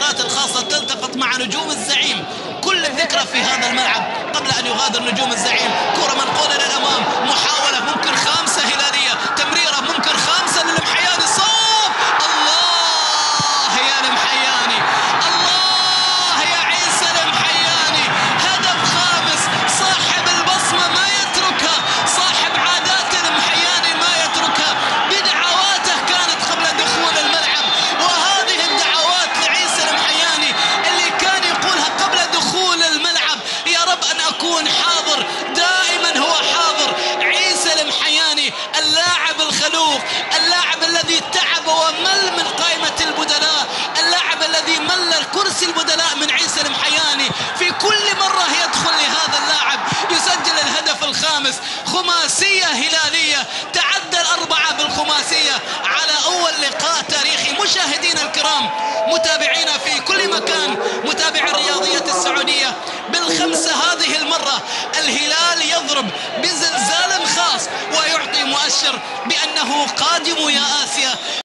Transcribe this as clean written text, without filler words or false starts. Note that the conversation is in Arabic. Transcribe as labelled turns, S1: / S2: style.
S1: التدريبات الخاصة تلتقط مع نجوم الزعيم. كل الذكرى في هذا الملعب قبل أن يغادر نجوم الزعيم. كرة منقولة للأمام، محاولة ممكن خامسة هلالية، تمريرة ممكن خامسة للمحياني، صوب. الله يا المحياني، الله يا عيسى المحياني، هدف خامس. صاحب البصمة ما يتركها، صاحب عادات المحياني ما يتركها. بدعواته كانت قبل دخول الملعب، وهذه الدعوات لعيسى المحياني اللي كان يقولها قبل دخول الملعب: يا رب أن أكون حاضر. دائما هو حاضر. عيسى المحياني اللاعب الخلوق، اللاعب الذي تعب ومل من قائمة البدلاء، اللاعب الذي مل الكرسي البدلاء من عيسى المحياني. في كل مرة يدخل لهذا اللاعب يسجل الهدف الخامس. خماسية هلالية، تعدى الأربعة بالخماسية على أول لقاء تاريخي. مشاهدينا الكرام، متابعينا في كل مكان، متابعي الرياضية السعودية، بالخمسة هذه المرة الهلال يضرب بزلزال خاص ويعطي مؤشر بأنه قادم يا آسيا.